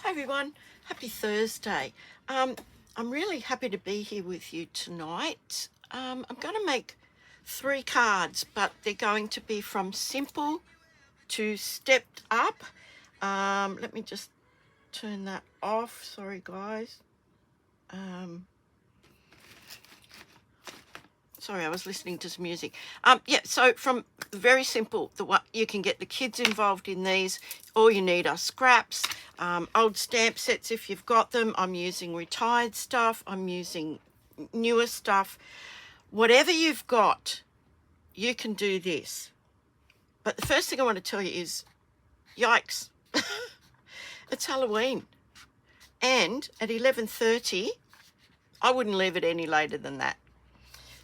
Hi everyone, happy Thursday. I'm really happy to be here with you tonight. I'm going to make 3 cards, but they're going to be from simple to stepped up. Let me just turn that off. Sorry guys. Sorry, I was listening to some music. Yeah, so from very simple, you can get the kids involved in these. All you need are scraps, old stamp sets if you've got them. I'm using retired stuff. I'm using newer stuff. Whatever you've got, you can do this. But the first thing I want to tell you is, yikes, it's Halloween. And at 11:30, I wouldn't leave it any later than that.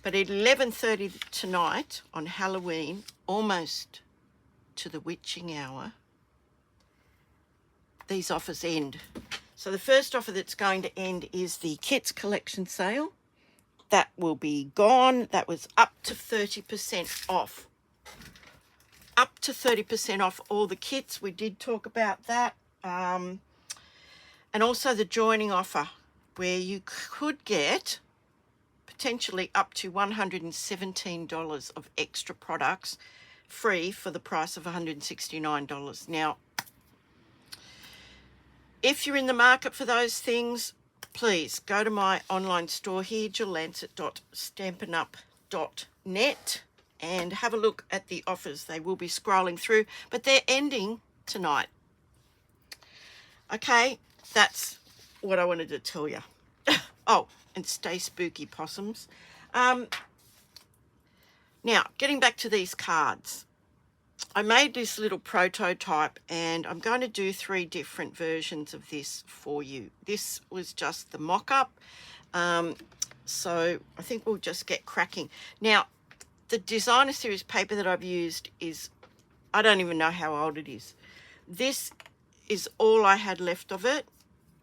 But at 11:30 tonight on Halloween, almost to the witching hour, these offers end. So the first offer that's going to end is the Kits Collection sale. That will be gone. That was up to 30% off. Up to 30% off all the kits. We did talk about that. And also the joining offer, where you could get potentially up to $117 of extra products free for the price of $169. Now, if you're in the market for those things, please go to my online store here, jilllancet.stampinup.net, and have a look at the offers. They will be scrolling through, but they're ending tonight. Okay, that's what I wanted to tell you. Oh, and stay spooky, possums. Now, getting back to these cards. I made this little prototype and I'm going to do 3 different versions of this for you. This was just the mock-up. So I think we'll just get cracking. Now, the designer series paper that I've used is, I don't even know how old it is. This is all I had left of it.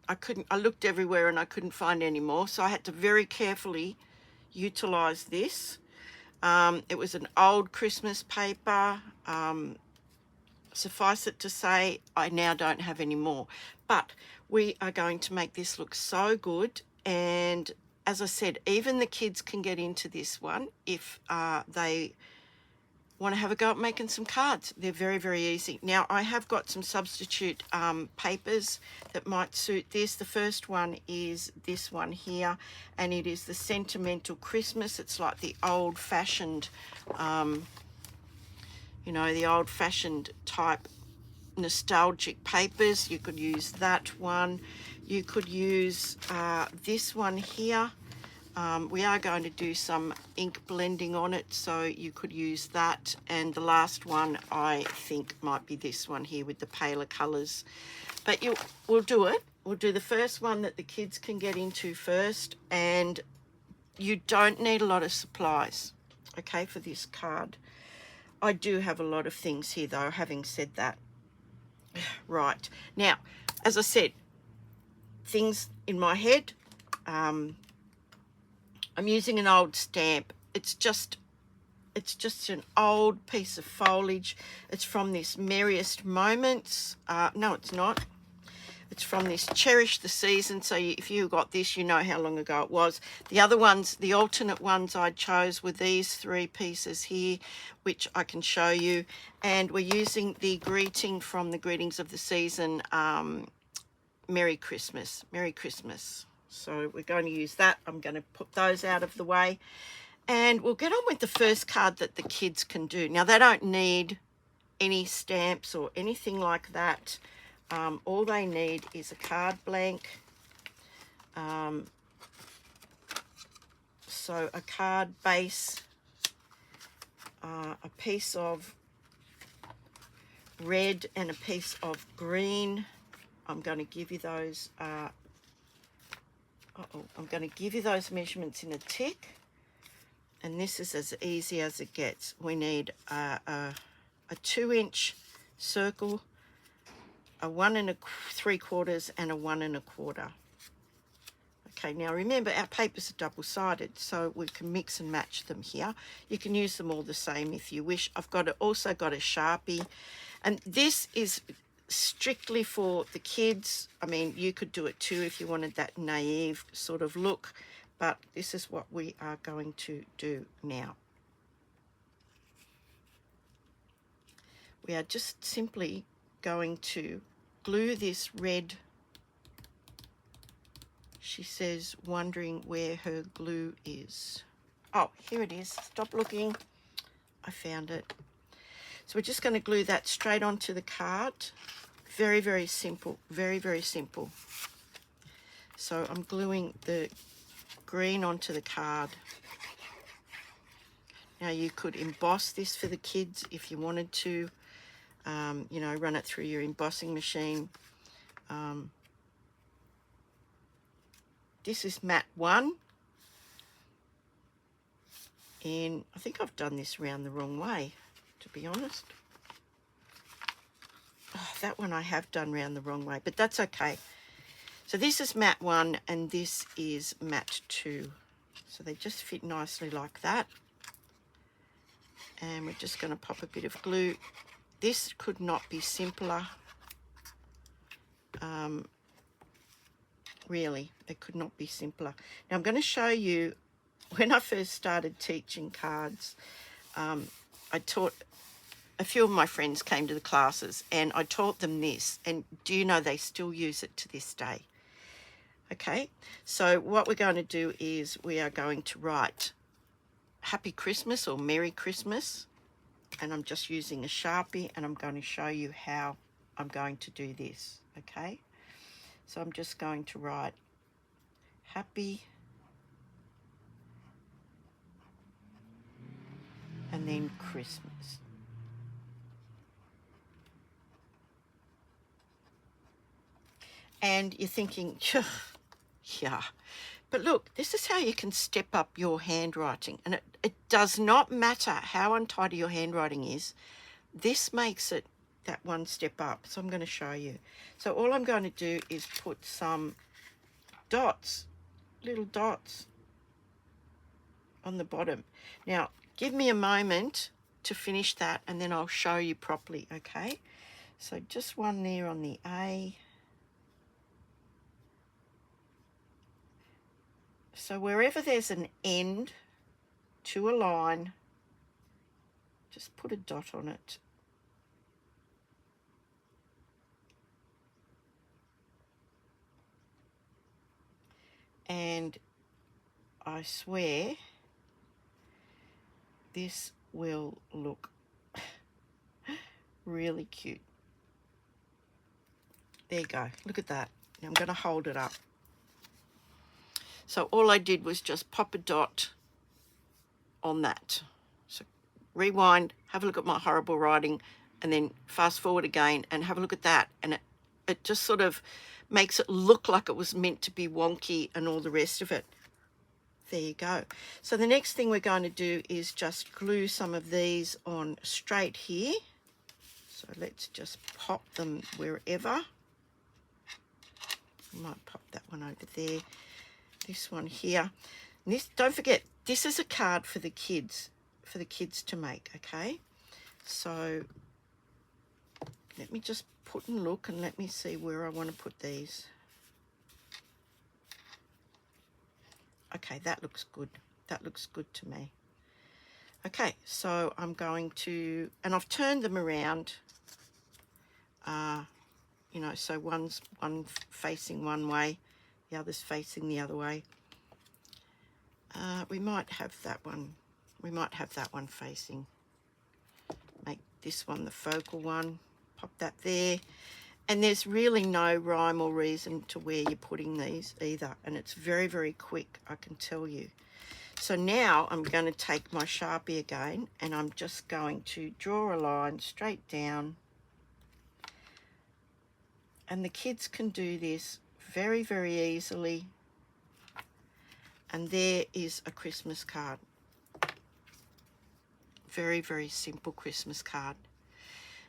I looked everywhere and I couldn't find any more, so I had to very carefully utilize this. It was an old Christmas paper. Suffice it to say, I now don't have any more, but we are going to make this look so good. And as I said, even the kids can get into this one if they want to have a go at making some cards. They're very, very easy. Now, I have got some substitute papers that might suit this. The first one is this one here, and it is the Sentimental Christmas. It's like the old-fashioned, the old-fashioned type nostalgic papers. You could use that one. You could use this one here. We are going to do some ink blending on it, so you could use that. And the last one I think might be this one here with the paler colours. But we'll do it. We'll do the first one that the kids can get into first, and you don't need a lot of supplies, okay, for this card. I do have a lot of things here though, having said that. Right, now, as I said, things in my head. I'm using an old stamp. It's just an old piece of foliage. It's from this Merriest Moments. No, it's not. It's from this Cherish the Season. So if you got this, you know how long ago it was. The other ones, the alternate ones I chose were these 3 pieces here, which I can show you. And we're using the greeting from the Greetings of the Season, Merry Christmas. Merry Christmas. So we're going to use that. I'm going to put those out of the way. And we'll get on with the first card that the kids can do. Now, they don't need any stamps or anything like that. All they need is a card blank. So a card base, a piece of red and a piece of green. I'm going to give you those... I'm going to give you those measurements in a tick, and this is as easy as it gets. We need a 2-inch circle, a 1 3/4, and a 1 1/4. Okay, now remember our papers are double-sided, so we can mix and match them here. You can use them all the same if you wish. I've also got a Sharpie, and this is strictly for the kids. I mean, you could do it too if you wanted that naive sort of look, but this is what we are going to do now. We are just simply going to glue this red. She says, wondering where her glue is. Oh, here it is. Stop looking. I found it. So we're just going to glue that straight onto the card. Very, very simple. Very, very simple. So I'm gluing the green onto the card. Now you could emboss this for the kids if you wanted to. You know, run it through your embossing machine. This is mat 1. And I think I've done this round the wrong way, to be honest. Oh, that one I have done round the wrong way, but that's okay. So this is mat 1 and this is mat 2. So they just fit nicely like that. And we're just going to pop a bit of glue. This could not be simpler. Really, it could not be simpler. Now I'm going to show you, when I first started teaching cards, I taught, a few of my friends came to the classes and I taught them this, and do you know they still use it to this day? Okay, so what we're going to do is we are going to write Happy Christmas or Merry Christmas, and I'm just using a Sharpie, and I'm going to show you how I'm going to do this, okay? So I'm just going to write Happy, and then Christmas. And you're thinking, yeah, but look, this is how you can step up your handwriting. And it does not matter how untidy your handwriting is. This makes it that one step up. So I'm going to show you. So all I'm going to do is put some dots, little dots on the bottom. Now, give me a moment to finish that and then I'll show you properly, okay? So just one there on the A. So wherever there's an end to a line, just put a dot on it. And I swear this will look really cute. There you go. Look at that. Now I'm going to hold it up. So all I did was just pop a dot on that. So rewind, have a look at my horrible writing, and then fast forward again and have a look at that. And it just sort of makes it look like it was meant to be wonky and all the rest of it. There you go. So the next thing we're going to do is just glue some of these on straight here. So let's just pop them wherever. I might pop that one over there. This one here. And this, don't forget, this is a card for the kids to make, okay? So let me just put and look and let me see where I want to put these. Okay, that looks good. That looks good to me. Okay, so I'm going to, and I've turned them around, you know, so one facing one way, the other's facing the other way. We might have that one. We might have that one facing. Make this one the focal one. Pop that there. And there's really no rhyme or reason to where you're putting these either. And it's very, very quick, I can tell you. So now I'm going to take my Sharpie again and I'm just going to draw a line straight down. And the kids can do this very, very easily. And there is a Christmas card. Very, very simple Christmas card.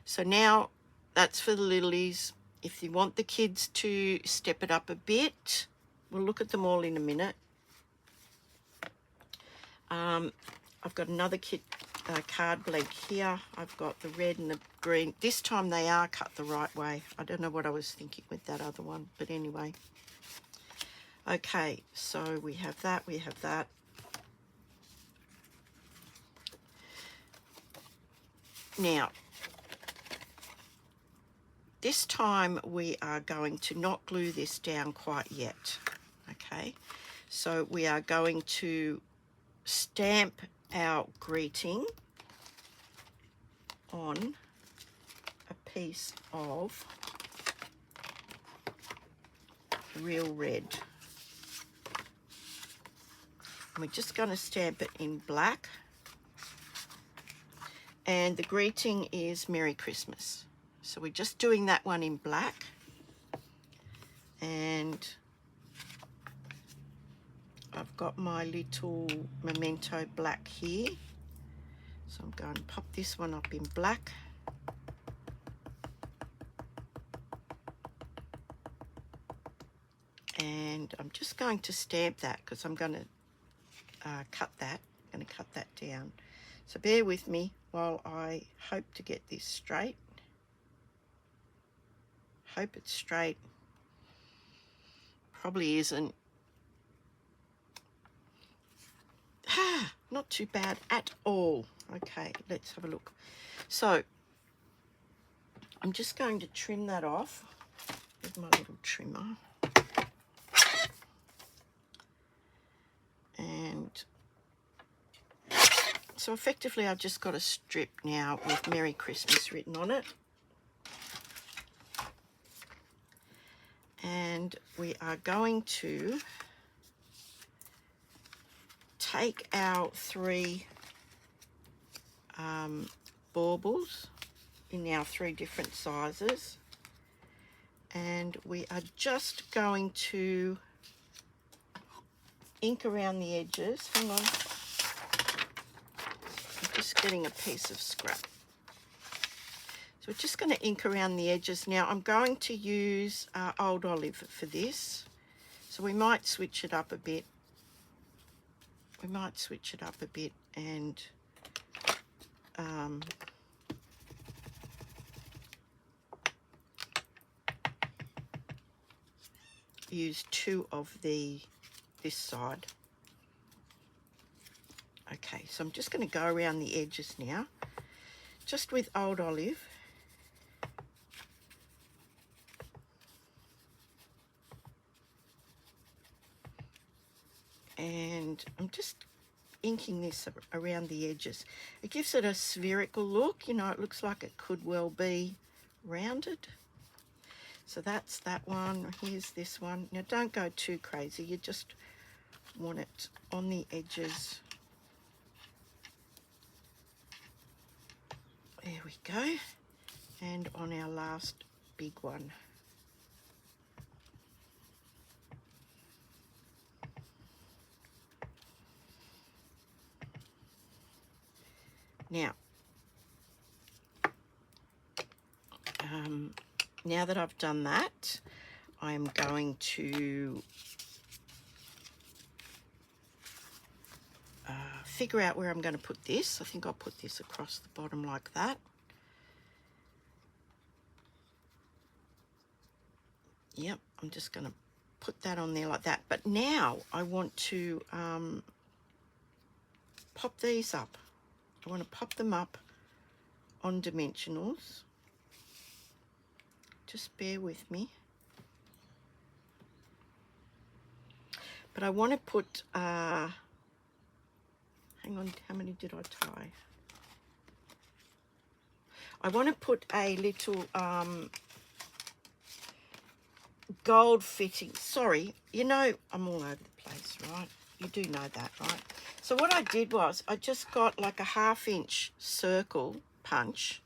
So now that's for the Littlies. If you want the kids to step it up a bit, we'll look at them all in a minute. I've got another kit card blank here. I've got the red and the green. This time they are cut the right way. I don't know what I was thinking with that other one, but anyway. Okay, so we have that, we have that. Now, this time we are going to not glue this down quite yet. Okay, so we are going to stamp our greeting on a piece of real red. And we're just going to stamp it in black. And the greeting is Merry Christmas. So we're just doing that one in black. And I've got my little memento black here. So I'm going to pop this one up in black. And I'm just going to stamp that because I'm going to cut that. I'm going to cut that down. So bear with me while I hope to get this straight. Hope it's straight. Probably isn't. Not too bad at all. Okay, let's have a look. So I'm just going to trim that off with my little trimmer. And so effectively I've just got a strip now with Merry Christmas written on it. And we are going to take our 3 baubles in our 3 different sizes, and we are just going to ink around the edges. Hang on, I'm just getting a piece of scrap. So we're just going to ink around the edges. Now I'm going to use Old Olive for this, so we might switch it up a bit. We might switch it up a bit and use 2 of this side. Okay, so I'm just going to go around the edges now, just with Old Olive. And I'm just inking this around the edges. It gives it a spherical look. You know, it looks like it could well be rounded. So that's that one. Here's this one. Now don't go too crazy. You just want it on the edges. There we go. And on our last big one. Now that I've done that, I'm going to figure out where I'm going to put this. I think I'll put this across the bottom like that. Yep, I'm just going to put that on there like that. But now I want to pop these up. I want to pop them up on dimensionals. Just bear with me. But I want to put, hang on, how many did I tie? I want to put a little gold fitting. Sorry, you know, I'm all over the place, right? You do know that, right? So what I did was I just got like a 1/2 inch circle punch,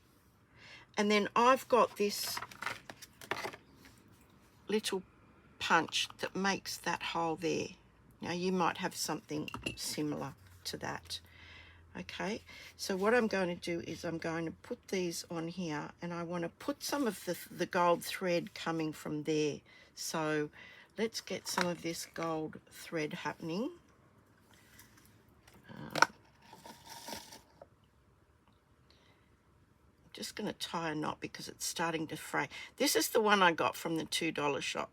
and then I've got this little punch that makes that hole there. Now you might have something similar to that. Okay, so what I'm going to do is I'm going to put these on here, and I want to put some of the gold thread coming from there. So let's get some of this gold thread happening. just going to tie a knot because it's starting to fray. This is the one I got from the $2 shop.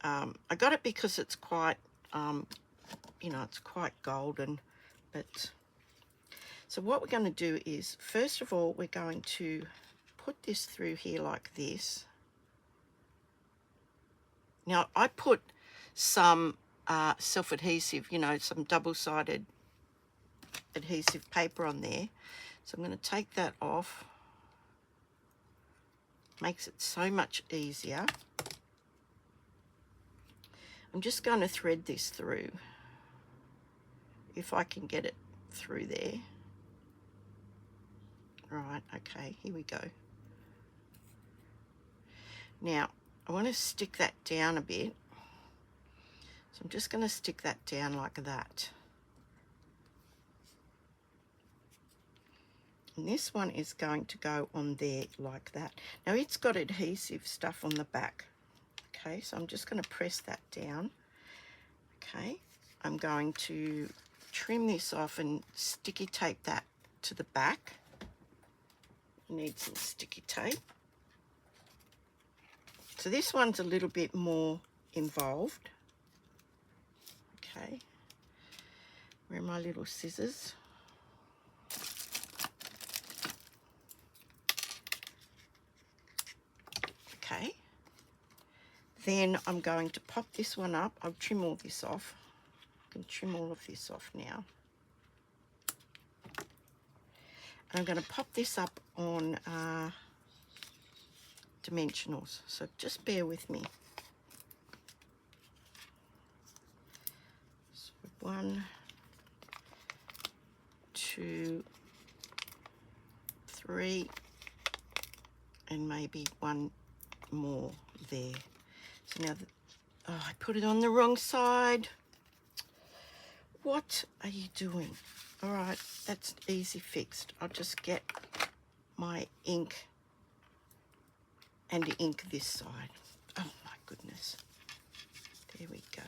I got it because it's quite, you know, it's quite golden. But so what we're going to do is, first of all, we're going to put this through here like this. Now, I put some self-adhesive, you know, some double-sided adhesive paper on there. So I'm going to take that off. Makes it so much easier. I'm just going to thread this through, if I can get it through there. Right, okay, here we go. Now, I want to stick that down a bit. So I'm just going to stick that down like that. And this one is going to go on there like that. Now, it's got adhesive stuff on the back. Okay, so I'm just going to press that down. Okay, I'm going to trim this off and sticky tape that to the back. Need some sticky tape. So this one's a little bit more involved. Okay, where are my little scissors? Okay, then I'm going to pop this one up. I'll trim all this off. I can trim all of this off now. And I'm going to pop this up on dimensionals, so just bear with me. So 1, 2, 3, and maybe one more there. So now, oh, I put it on the wrong side. What are you doing? All right, that's easy fixed. I'll just get my ink and ink this side. Oh my goodness. There we go.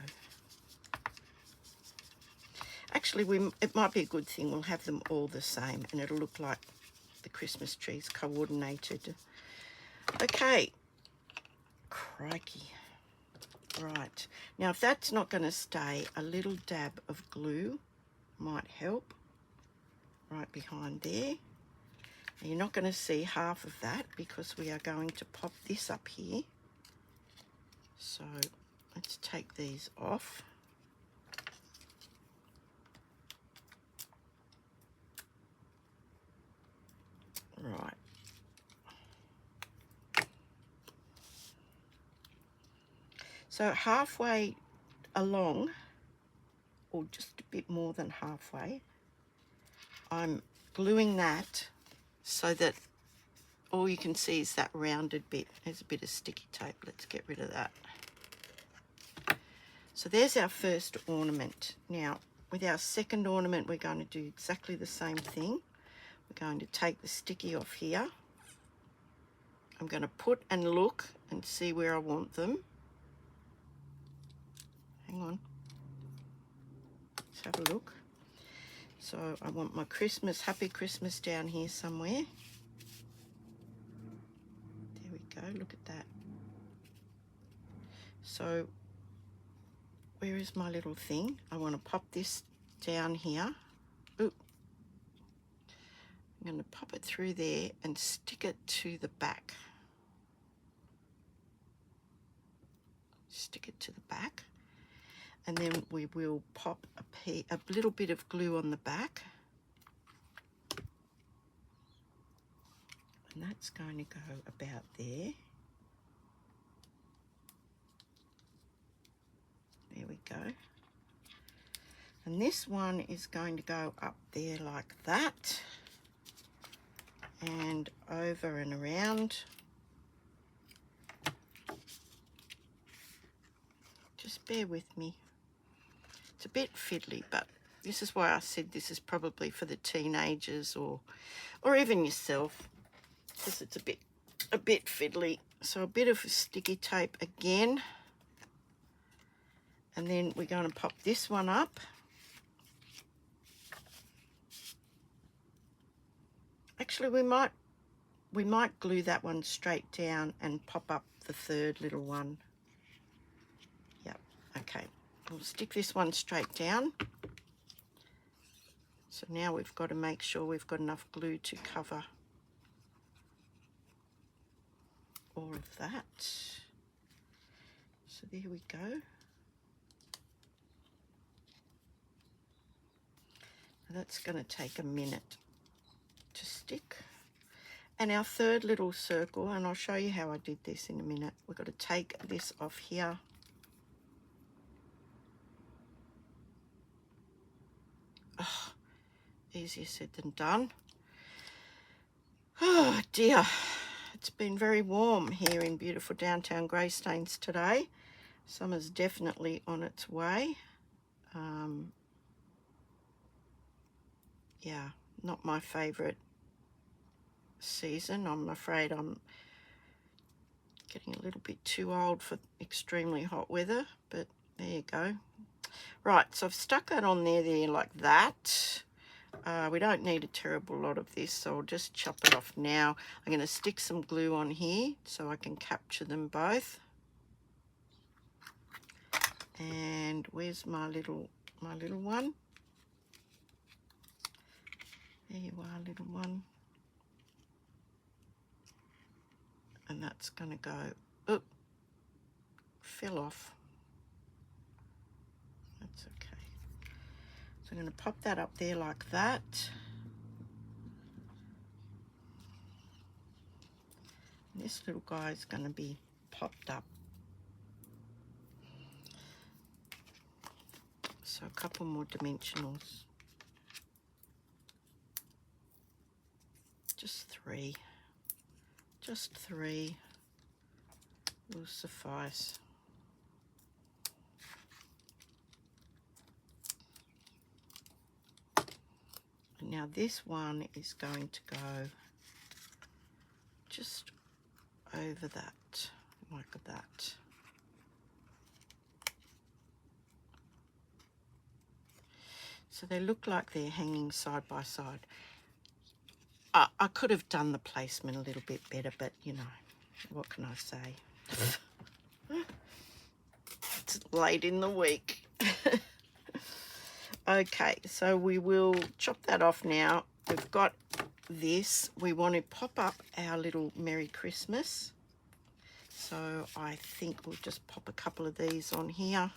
Actually, it might be a good thing. We'll have them all the same and it'll look like the Christmas trees coordinated. Okay. Crikey. Right. Now, if that's not going to stay, a little dab of glue might help right behind there. Now, you're not going to see half of that because we are going to pop this up here. So let's take these off. Right. So halfway along, or just a bit more than halfway, I'm gluing that so that all you can see is that rounded bit. There's a bit of sticky tape. Let's get rid of that. So there's our first ornament. Now, with our second ornament, we're going to do exactly the same thing. We're going to take the sticky off here. I'm going to put and look and see where I want them. Hang on. Let's have a look. So I want my Christmas, Happy Christmas down here somewhere. There we go, look at that. So where is my little thing? I want to pop this down here. Ooh. I'm going to pop it through there and stick it to the back. Stick it to the back. And then we will pop a little bit of glue on the back. And that's going to go about there. There we go. And this one is going to go up there like that. And over and around. Just bear with me. It's a bit fiddly, but this is why I said this is probably for the teenagers or even yourself, because it's a bit fiddly. So a bit of sticky tape again, and then we're going to pop this one up. Actually, we might we might glue that one straight down and pop up the third little one. Yep, okay. We'll stick this one straight down. So now we've got to make sure we've got enough glue to cover all of that. So there we go. That's going to take a minute to stick. And our third little circle, and I'll show you how I did this in a minute. We've got to take this off here. Oh, easier said than done. Oh dear, it's been very warm here in beautiful downtown Greystanes today. Summer's definitely on its way. Yeah, not my favourite season. I'm afraid I'm getting a little bit too old for extremely hot weather, but there you go. Right, so I've stuck that on there like that. We don't need a terrible lot of this, so I'll just chop it off now. I'm going to stick some glue on here so I can capture them both. And where's my little one? There you are, little one. And that's going to go, oh, fell off. That's okay. So I'm going to pop that up there like that. And this little guy is going to be popped up. So a couple more dimensionals. Just three will suffice. And now this one is going to go just over that, like that. So they look like they're hanging side by side. I could have done the placement a little bit better, but you know, what can I say? It's late in the week. Okay, so we will chop that off now. We've got this. We want to pop up our little Merry Christmas. So I think we'll just pop a couple of these on here.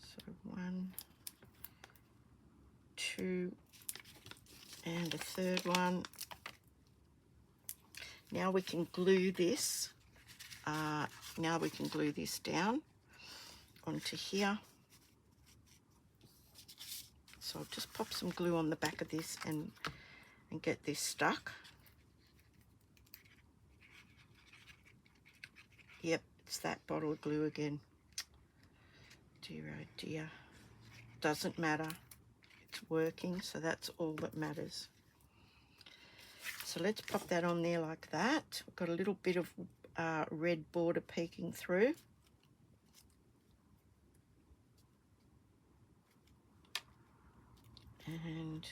So 1, 2, and a third one. Now we can glue this. Now we can glue this down onto here. So I'll just pop some glue on the back of this and get this stuck. Yep, it's that bottle of glue again. Dear oh dear. Doesn't matter. It's working, so that's all that matters. So let's pop that on there like that. We've got a little bit of red border peeking through. And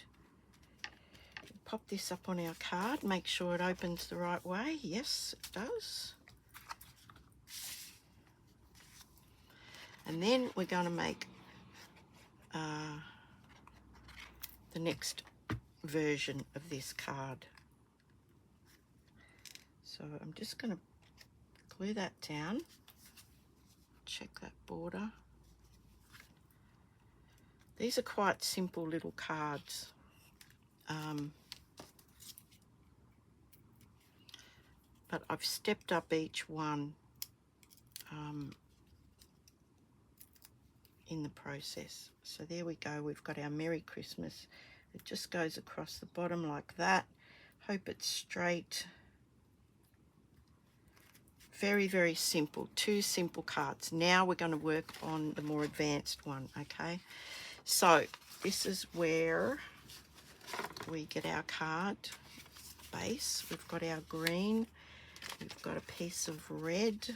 pop this up on our card. Make sure it opens the right way. Yes, it does. And then we're going to make the next version of this card. So I'm just going to glue that down. Check that border. These are quite simple little cards. But I've stepped up each one in the process. So there we go. We've got our Merry Christmas. It just goes across the bottom like that. Hope it's straight. Very, very simple. 2 simple cards. Now we're going to work on the more advanced one, okay? So this is where we get our card base. We've got our green. We've got a piece of red.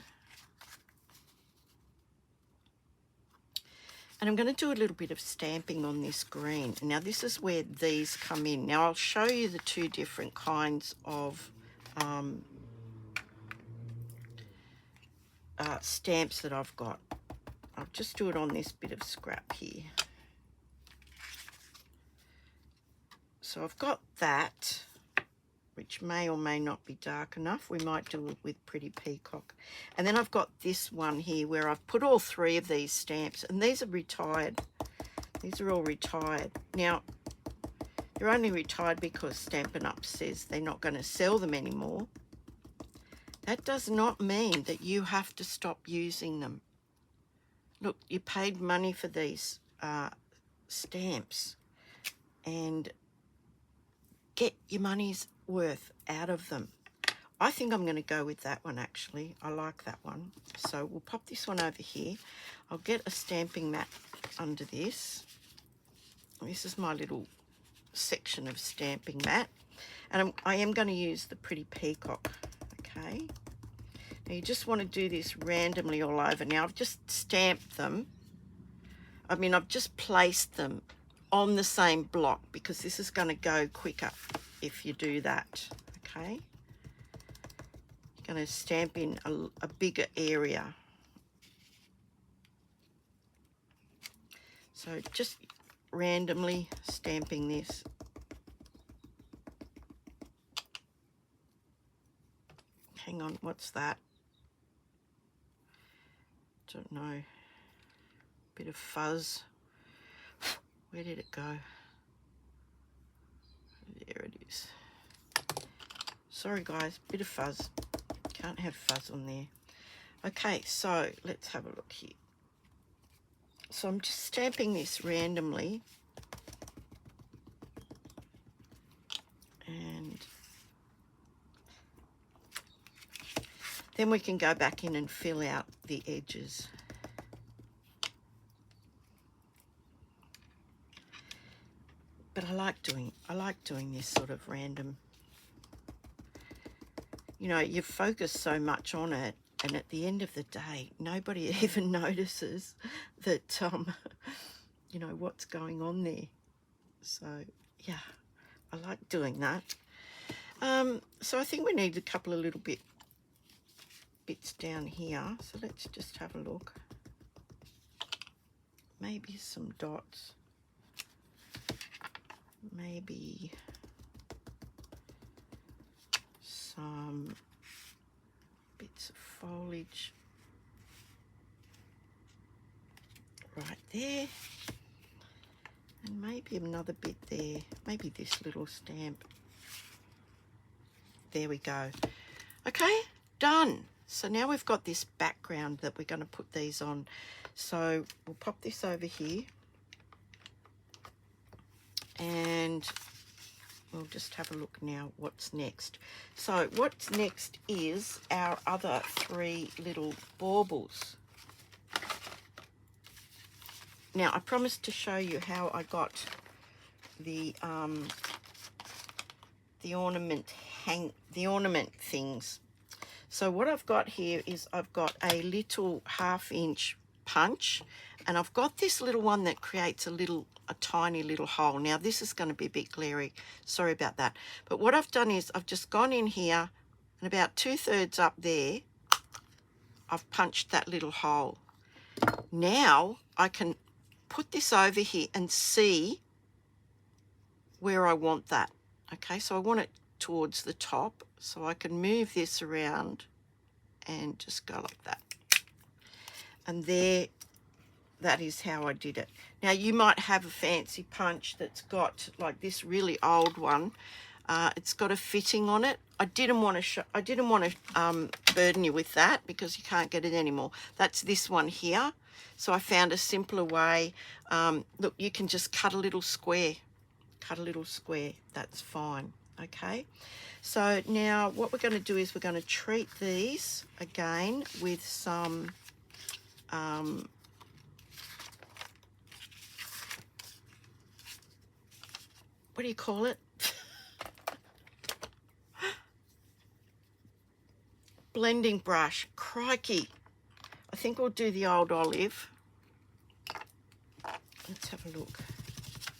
And I'm going to do a little bit of stamping on this green. Now this is where these come in. Now I'll show you the 2 different kinds of stamps that I've got. I'll just do it on this bit of scrap here. So I've got that, which may or may not be dark enough. We might do it with Pretty Peacock. And then I've got this one here where I've put all three of these stamps, and these are retired. These are all retired. Now, they're only retired because Stampin' Up! Says they're not going to sell them anymore. That does not mean that you have to stop using them. Look, you paid money for these stamps, and get your money's worth out of them. I think I'm going to go with that one, actually. I like that one. So we'll pop this one over here. I'll get a stamping mat under this. This is my little section of stamping mat. And I am going to use the Pretty Peacock. Okay. Now you just want to do this randomly all over. Now I've just stamped them. I mean, I've just placed them on the same block because this is going to go quicker if you do that. Okay. You're going to stamp in a bigger area. So just randomly stamping this. Hang on, what's that? Don't know. Bit of fuzz. Where did it go? There it is. Sorry guys, bit of fuzz. Can't have fuzz on there. Okay, so let's have a look here. So I'm just stamping this randomly. And then we can go back in and fill out the edges. But I like doing this sort of random. You know, you focus so much on it, and at the end of the day, nobody even notices that, you know, what's going on there. So, yeah, I like doing that. So I think we need a couple of little bits down here. So let's just have a look. Maybe some dots. Maybe some bits of foliage right there, and maybe another bit there, maybe this little stamp. There we go. Okay, done. So now we've got this background that we're going to put these on. So we'll pop this over here, and we'll just have a look now what's next. So what's next is our other three little baubles. Now I promised to show you how I got the ornament things. So what I've got here is I've got a little 1/2 inch punch, and I've got this little one that creates a tiny little hole. Now this is going to be a bit glary, sorry about that, but what I've done is I've just gone in here, and about 2/3 up there I've punched that little hole. Now I can put this over here and see where I want that. Okay, so I want it towards the top, so I can move this around and just go like that. And there, that is how I did it. Now you might have a fancy punch that's got like this really old one. It's got a fitting on it. I didn't want to burden you with that because you can't get it anymore. That's this one here. So I found a simpler way. Look, you can just cut a little square. Cut a little square. That's fine. Okay. So now what we're going to do is we're going to treat these again with some what do you call it? Blending brush. Crikey. I think we'll do the old olive. Let's have a look.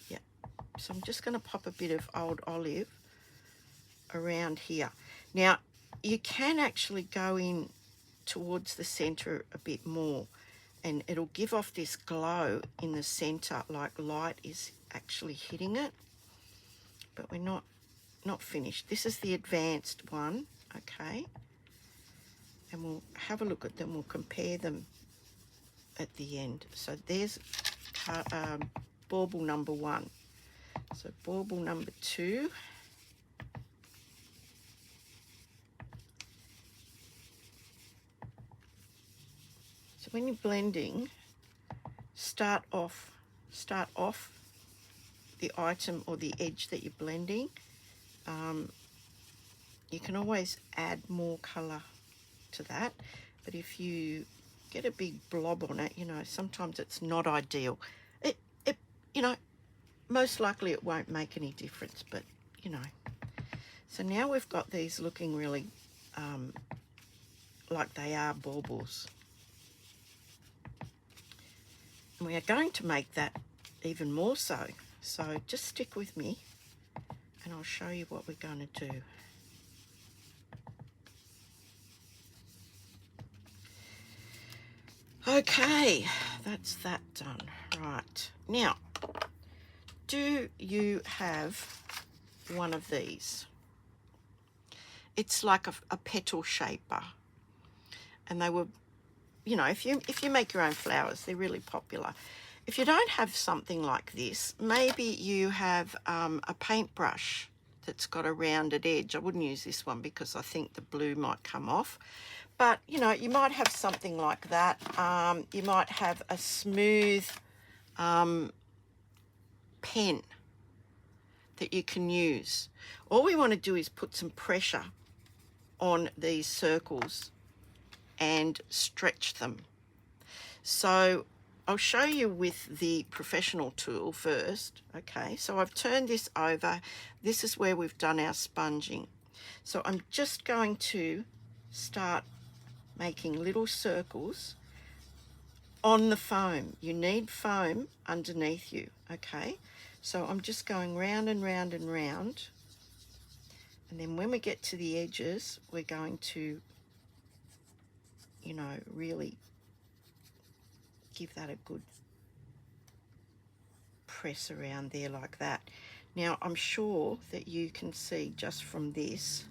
Yeah. So I'm just going to pop a bit of old olive around here. Now, you can actually go in towards the center a bit more, and it'll give off this glow in the center, like light is actually hitting it, but we're not finished. This is the advanced one, okay? And we'll have a look at them, we'll compare them at the end. So there's bauble number 1. So bauble number 2. So when you're blending, start off the item or the edge that you're blending. You can always add more colour to that, but if you get a big blob on it, you know, sometimes it's not ideal. It you know, most likely it won't make any difference, but you know. So now we've got these looking really like they are baubles. And we are going to make that even more so. So just stick with me and I'll show you what we're going to do. Okay, that's that done. Right, now, do you have one of these? It's like a petal shaper, and they were, you know, if you make your own flowers, they're really popular. If you don't have something like this, maybe you have a paintbrush that's got a rounded edge. I wouldn't use this one because I think the blue might come off. But, you know, you might have something like that. You might have a smooth pen that you can use. All we want to do is put some pressure on these circles and stretch them. So I'll show you with the professional tool first. Okay, so I've turned this over. This is where we've done our sponging. So I'm just going to start making little circles on the foam. You need foam underneath you, okay? So I'm just going round and round and round, and then when we get to the edges, we're going to, you know, really give that a good press around there like that. Now, I'm sure that you can see just from this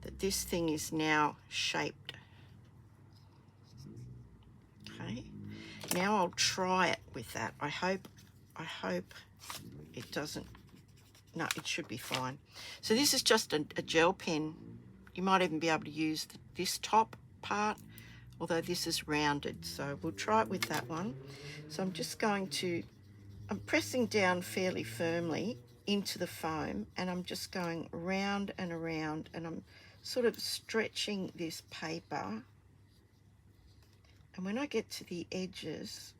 that this thing is now shaped. Okay, now I'll try it with that. I hope it doesn't. No, it should be fine. So this is just a gel pen. You might even be able to use this top part, although this is rounded. So we'll try it with that one. So I'm just going to, I'm pressing down fairly firmly into the foam, and I'm just going round and around, and I'm sort of stretching this paper. And when I get to the edges,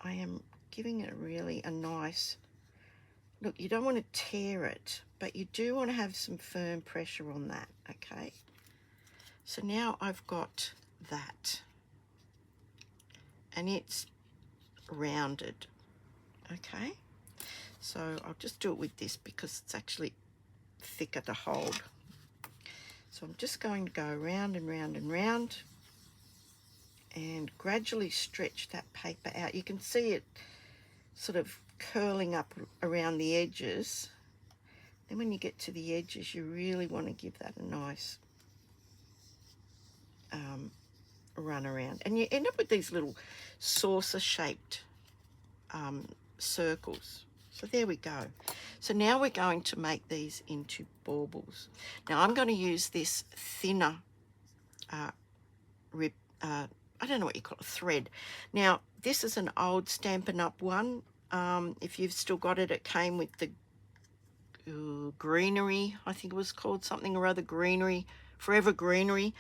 I am giving it really a nice, look, you don't want to tear it, but you do want to have some firm pressure on that, okay? So now I've got that, and it's rounded, okay? So I'll just do it with this because it's actually thicker to hold. So I'm just going to go round and round and round, and gradually stretch that paper out. You can see it sort of curling up around the edges. Then when you get to the edges, you really want to give that a nice run around. And you end up with these little saucer-shaped circles. So there we go. So now we're going to make these into baubles. Now I'm going to use this thinner I don't know what you call it, thread. Now, this is an old Stampin' Up! One. If you've still got it, it came with the greenery, I think it was called something or other, greenery, Forever Greenery.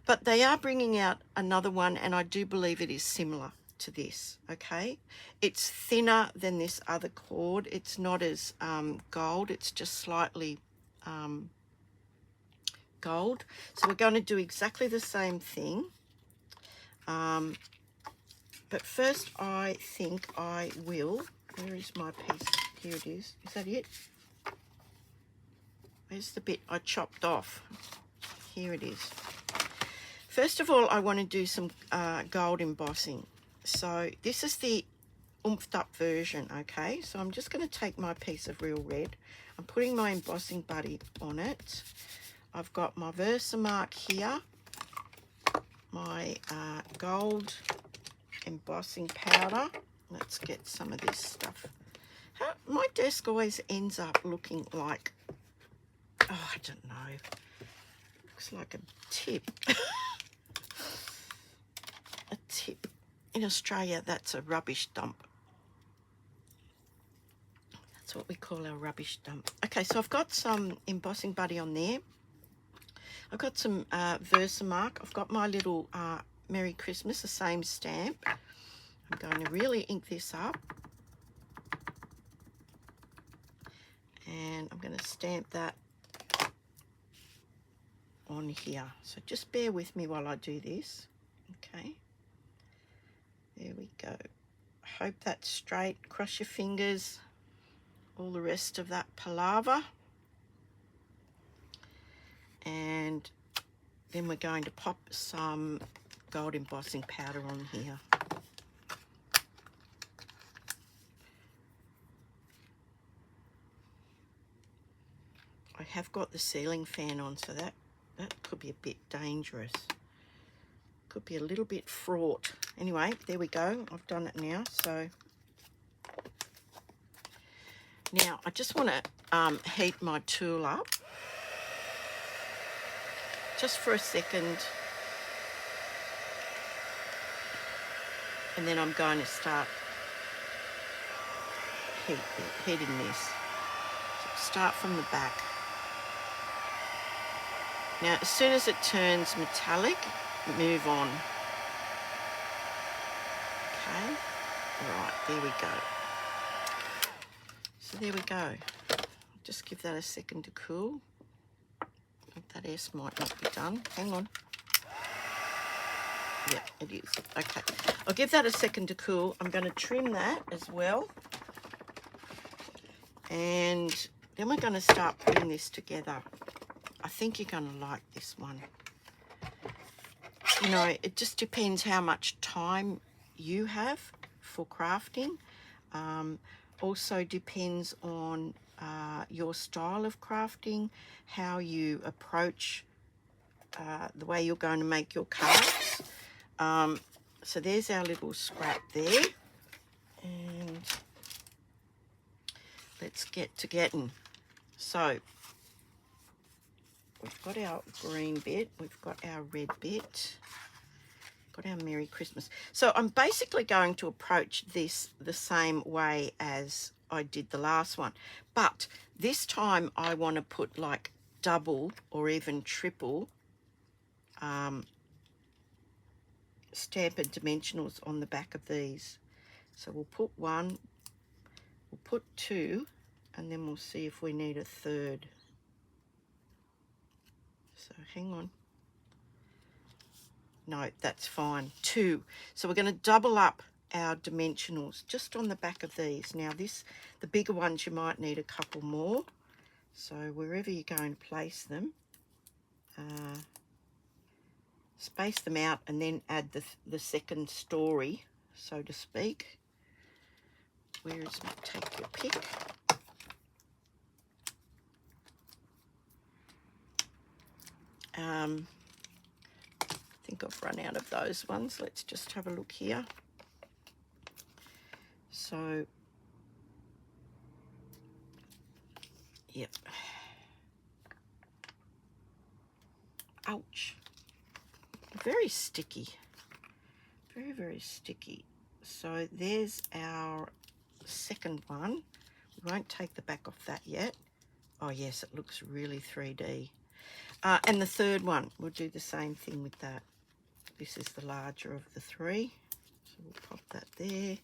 But they are bringing out another one, and I do believe it is similar to this, okay? It's thinner than this other cord. It's not as gold. It's just slightly gold. So we're going to do exactly the same thing. But first I think I will, where is my piece? Here it is. Is that it? Where's the bit I chopped off? here it is. First of all, I want to do some gold embossing. So this is the oomphed up version, okay? So I'm just going to take my piece of real red. I'm putting my embossing buddy on it. I've got my Versamark here, my gold embossing powder. Let's get some of this stuff. My desk always ends up looking like, oh, I don't know, looks like a tip. A tip. In Australia, that's a rubbish dump. That's what we call our rubbish dump. Okay, so I've got some embossing buddy on there. I've got some Versamark. I've got my little Merry Christmas, the same stamp. I'm going to really ink this up. And I'm going to stamp that on here. So just bear with me while I do this. Okay. There we go. Hope that's straight. Cross your fingers. All the rest of that palaver. And then we're going to pop some gold embossing powder on here. I have got the ceiling fan on, so that could be a bit dangerous. Could be a little bit fraught. Anyway, there we go. I've done it now. So now I just want to heat my tool up just for a second. And then I'm going to start heating this. So start from the back. Now, as soon as it turns metallic, move on. Okay, right, there we go. So there we go. Just give that a second to cool. That S might not be done. Hang on. Yeah, it is. Okay, I'll give that a second to cool. I'm going to trim that as well. And then we're going to start putting this together. I think you're going to like this one. You know, it just depends how much time you have for crafting. Also depends on your style of crafting, how you approach the way you're going to make your cards. So there's our little scrap there. And let's get to getting. So we've got our green bit, we've got our red bit, got our Merry Christmas. So I'm basically going to approach this the same way as I did the last one, but this time I want to put like double or even triple Stampin' Dimensionals on the back of these. So we'll put one, we'll put two, and then we'll see if we need a third. So hang on. No, that's fine. Two. So we're going to double up our dimensionals just on the back of these. Now the bigger ones, you might need a couple more. So wherever you're going to place them, space them out and then add the second story, so to speak. Where is my take your pick? I think I've run out of those ones. Let's just have a look here. So, yep. Ouch. Very sticky. Very, very sticky. So there's our second one. We won't take the back off that yet. Oh yes, it looks really 3D. And the third one, we'll do the same thing with that. This is the larger of the three. So we'll pop that there.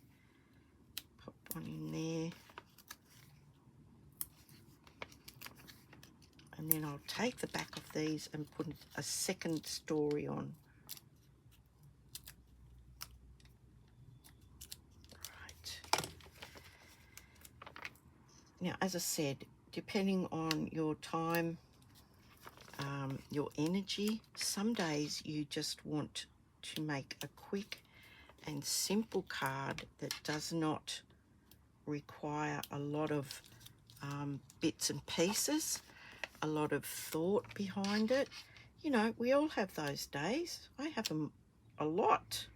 Pop one in there. And then I'll take the back of these and put a second story on. Right. Now, as I said, depending on your time, your energy. Some days you just want to make a quick and simple card that does not require a lot of bits and pieces, a lot of thought behind it. You know, we all have those days. I have them a lot.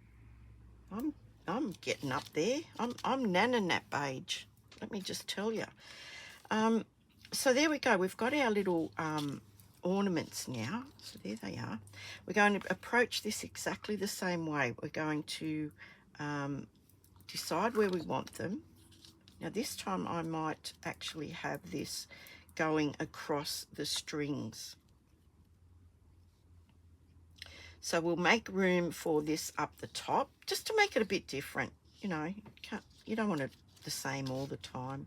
I'm getting up there. I'm nana nap age. Let me just tell you. So there we go. We've got our little ornaments now. So there they are. We're going to approach this exactly the same way. We're going to decide where we want them. Now this time I might actually have this going across the strings. So we'll make room for this up the top, just to make it a bit different. You know, you don't want it the same all the time.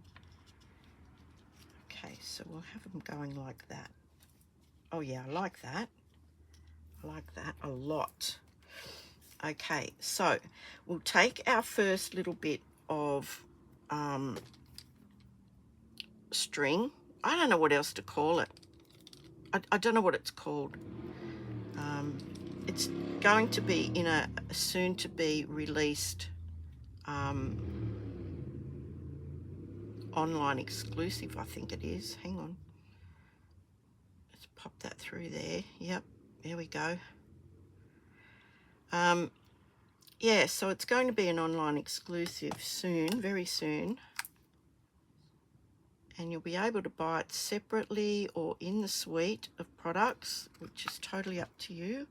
Okay, so we'll have them going like that. Oh yeah, I like that. I like that a lot. Okay, so we'll take our first little bit of string. I don't know what else to call it. I don't know what it's called. It's going to be in a soon to be released online exclusive, I think it is. Hang on. Let's pop that through there. Yep, there we go. Yeah, so it's going to be an online exclusive soon, very soon. And you'll be able to buy it separately or in the suite of products, which is totally up to you.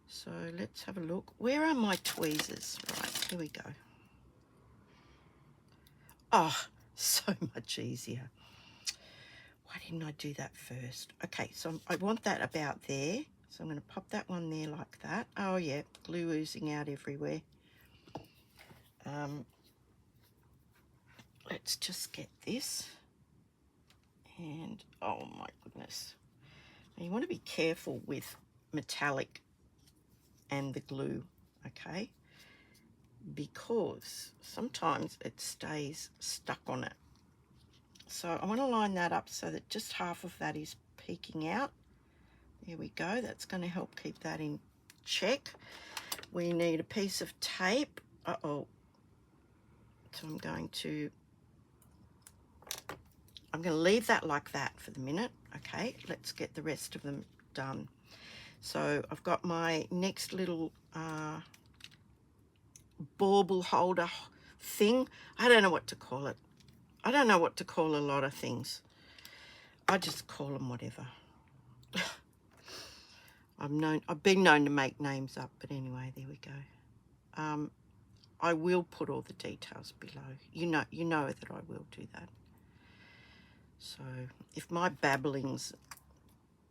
So let's have a look. Where are my tweezers? Right, here we go. Oh, so much easier. Why didn't I do that first? Okay, so I want that about there. So I'm going to pop that one there like that. Oh yeah, glue oozing out everywhere. Let's just get this. And oh my goodness. Now you want to be careful with metallic and the glue, okay? Because sometimes it stays stuck on it. So I want to line that up so that just half of that is peeking out. There we go. That's going to help keep that in check. We need a piece of tape. Uh-oh. So I'm going to leave that like that for the minute. Okay, let's get the rest of them done. So I've got my next little bauble holder thing. I don't know what to call it. I don't know what to call a lot of things. I just call them whatever. I've been known to make names up, but anyway, there we go. I will put all the details below. You know that I will do that. So if my babblings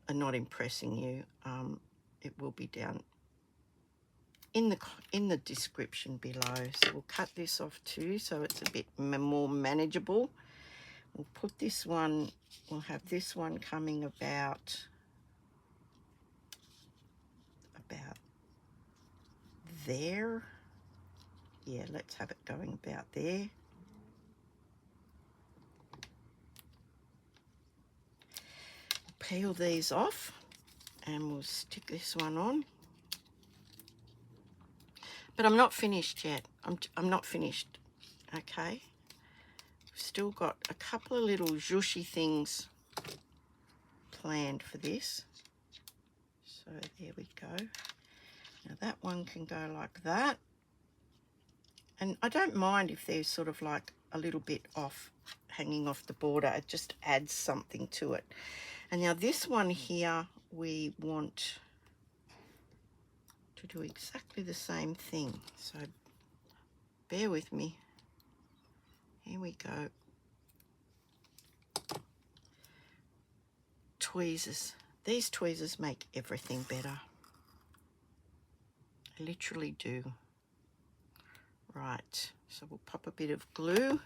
are not impressing you, it will be down in the description below. So we'll cut this off too, so it's a bit more manageable. We'll put this one. We'll have this one coming about there. Yeah, let's have it going about there. Peel these off and we'll stick this one on. But I'm not finished yet. I'm not finished. Okay. We've still got a couple of little zhushy things planned for this. So there we go. Now that one can go like that. And I don't mind if there's sort of like a little bit off, hanging off the border. It just adds something to it. And now this one here, we want to do exactly the same thing. So bear with me. Here we go. Tweezers. These tweezers make everything better. They literally do. Right, so we'll pop a bit of glue.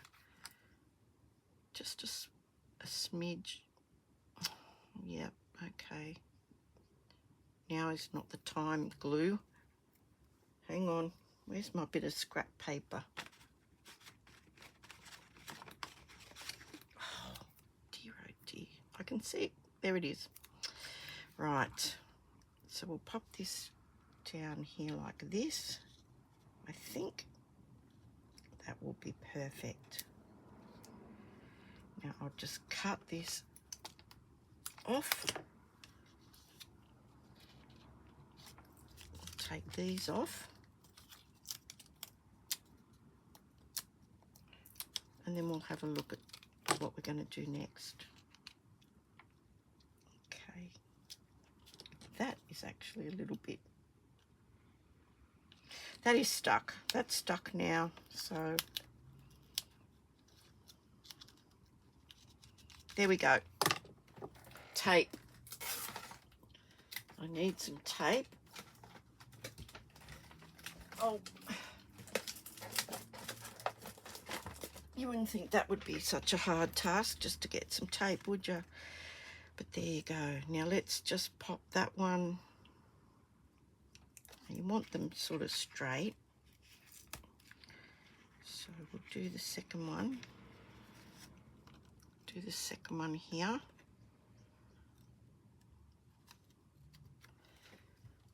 Just a smidge. Yep, okay. Now is not the time, glue. Hang on, where's my bit of scrap paper? Oh dear, I can see it. There it is. Right, so we'll pop this down here like this. I think that will be perfect. Now I'll just cut this off. Take these off. And then we'll have a look at what we're going to do next. Okay. That is actually a little bit... That is stuck. That's stuck now. So there we go. Tape. I need some tape. Oh, you wouldn't think that would be such a hard task just to get some tape, would you? But there you go. Now let's just pop that one. You want them sort of straight. So we'll do the second one. Do the second one here.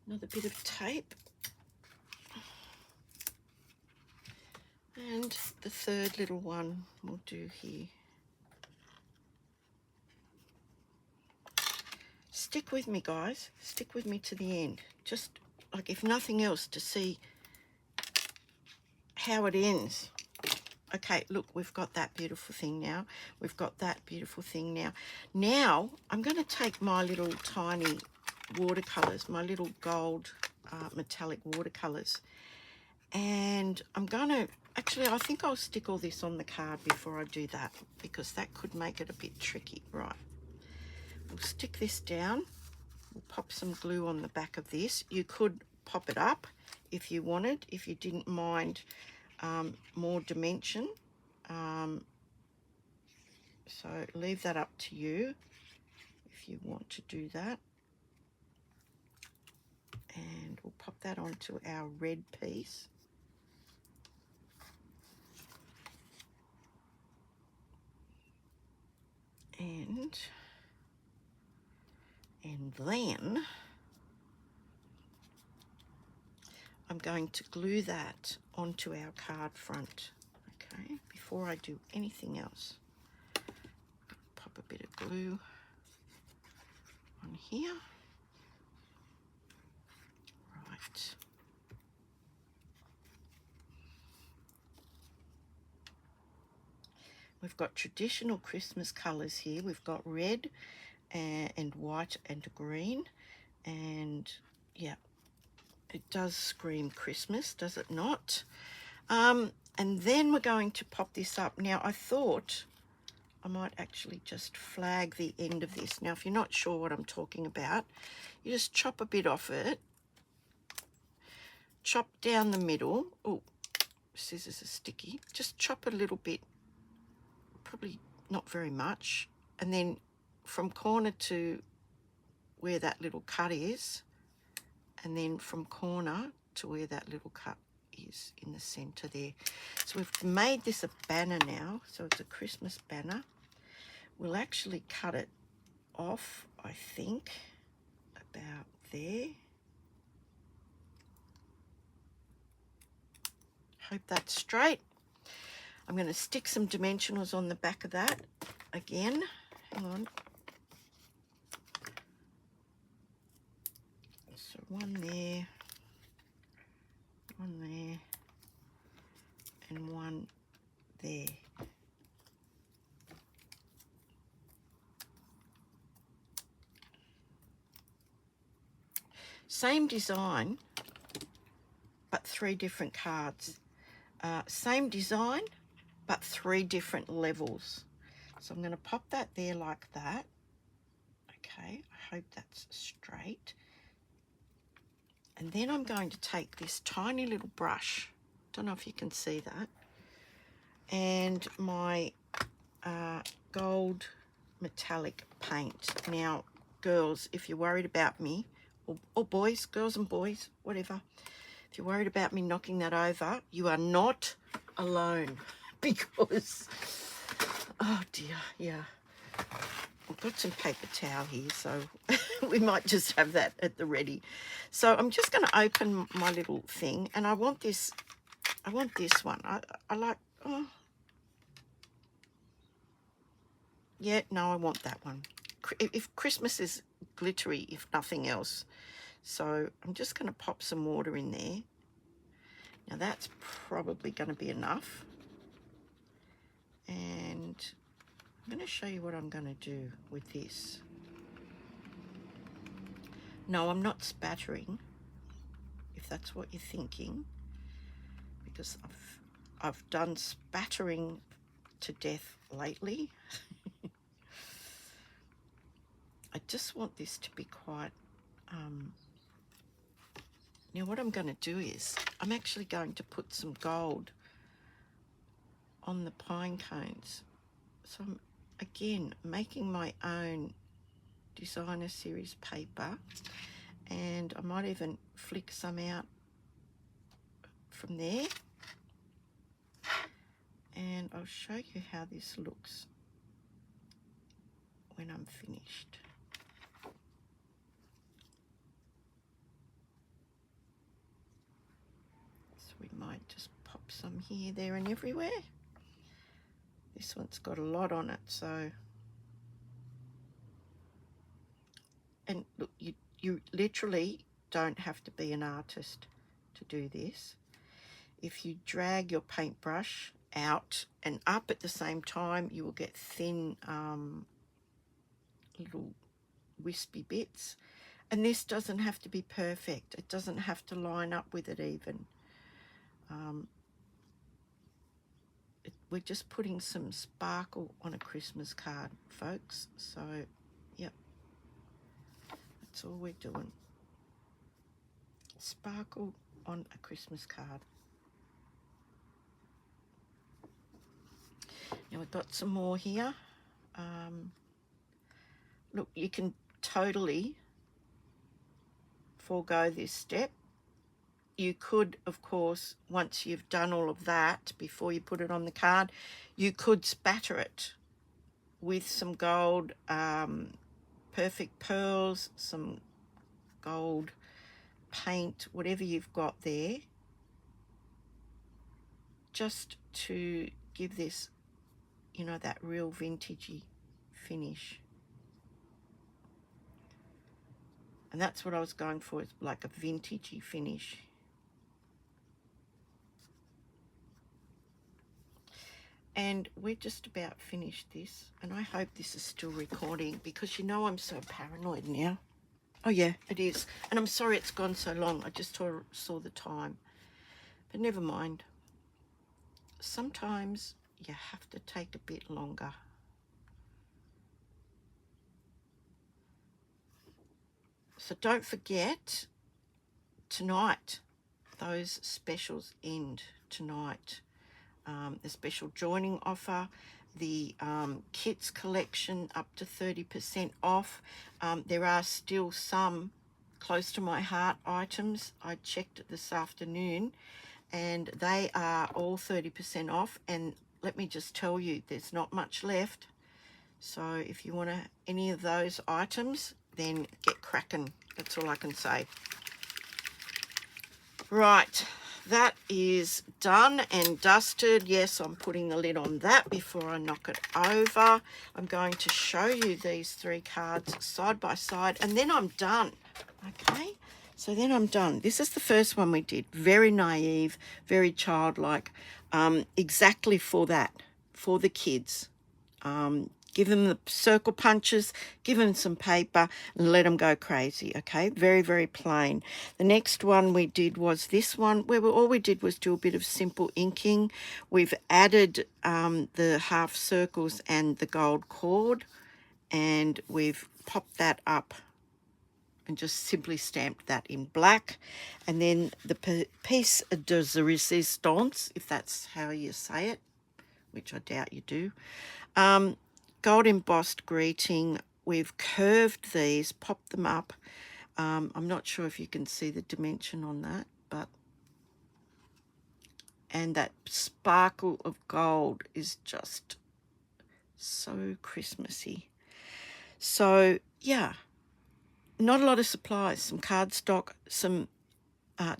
Another bit of tape. And the third little one we'll do here. Stick with me, guys. Stick with me to the end. Just like, if nothing else, to see how it ends. Okay, look, we've got that beautiful thing now. We've got that beautiful thing now. Now, I'm going to take my little tiny watercolours, my little gold metallic watercolours, and I'm going to... Actually, I think I'll stick all this on the card before I do that, because that could make it a bit tricky. Right. We'll stick this down. We'll pop some glue on the back of this. You could pop it up if you wanted, if you didn't mind more dimension. So leave that up to you if you want to do that. And we'll pop that onto our red piece. And then I'm going to glue that onto our card front, okay, before I do anything else. Pop a bit of glue on here. Right. We've got traditional Christmas colours here. We've got red and white and green. And yeah, it does scream Christmas, does it not? And then we're going to pop this up. Now, I thought I might actually just flag the end of this. Now, if you're not sure what I'm talking about, you just chop a bit off it. Chop down the middle. Oh, scissors are sticky. Just chop a little bit. Probably not very much, and then from corner to where that little cut is, and then from corner to where that little cut is in the center there. So we've made this a banner now, so it's a Christmas banner. We'll actually cut it off, I think, about there. Hope that's straight. I'm going to stick some dimensionals on the back of that again. Hang on. So one there, and one there. Same design, but 3 different cards. Same design, but 3 different levels. So I'm going to pop that there like that. Okay, I hope that's straight. And then I'm going to take this tiny little brush, don't know if you can see that, and my gold metallic paint. Now, girls, if you're worried about me, or boys, girls and boys, whatever, if you're worried about me knocking that over, you are not alone. Because, oh dear, yeah. I've got some paper towel here, so we might just have that at the ready. So I'm just going to open my little thing, and I want this one. I like, oh, yeah, no, I want that one. If Christmas is glittery, if nothing else. So I'm just going to pop some water in there. Now that's probably going to be enough. And I'm going to show you what I'm going to do with this. No, I'm not spattering, if that's what you're thinking, because I've done spattering to death lately. I just want this to be quite... Now what I'm going to do is I'm actually going to put some gold on the pine cones. So I'm, again, making my own designer series paper, and I might even flick some out from there, and I'll show you how this looks when I'm finished. So we might just pop some here, there and everywhere. This one's got a lot on it, so... And look, you literally don't have to be an artist to do this. If you drag your paintbrush out and up at the same time, you will get thin little wispy bits. And this doesn't have to be perfect. It doesn't have to line up with it even. We're just putting some sparkle on a Christmas card, folks. So, yep. That's all we're doing. Sparkle on a Christmas card. Now we've got some more here. Look, you can totally forego this step. You could, of course, once you've done all of that, before you put it on the card, you could spatter it with some gold perfect pearls, some gold paint, whatever you've got there, just to give this, you know, that real vintagey finish. And that's what I was going for, is like a vintagey finish. And we're just about finished this, and I hope this is still recording, because you know I'm so paranoid now. Oh yeah, it is. And I'm sorry it's gone so long. I just saw the time. But never mind. Sometimes you have to take a bit longer. So don't forget, tonight, those specials end tonight. The special joining offer, the kits collection up to 30% off. There are still some close to my heart items. I checked it this afternoon, and they are all 30% off. And let me just tell you, there's not much left. So if you want any of those items, then get cracking. That's all I can say. Right, that is done and dusted. Yes, I'm putting the lid on that before I knock it over. I'm going to show you these three cards side by side, and then I'm done. Okay, so then I'm done. This is the first one we did. Very naive, very childlike, exactly for that, for the kids. Give them the circle punches, give them some paper, and let them go crazy, okay? Very, very plain. The next one we did was this one, where all we did was do a bit of simple inking. We've added the half circles and the gold cord, and we've popped that up and just simply stamped that in black. And then the piece de resistance, if that's how you say it, which I doubt you do, gold embossed greeting. We've curved these, popped them up. I'm not sure if you can see the dimension on that, but... And that sparkle of gold is just so Christmassy. So, yeah, not a lot of supplies, some cardstock, some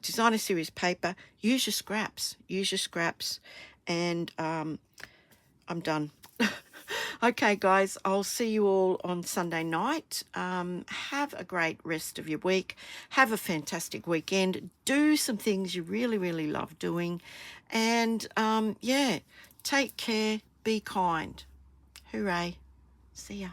designer series paper. Use your scraps, and I'm done. Okay, guys, I'll see you all on Sunday night. Have a great rest of your week. Have a fantastic weekend. Do some things you really, really love doing. And yeah, take care. Be kind. Hooray. See ya.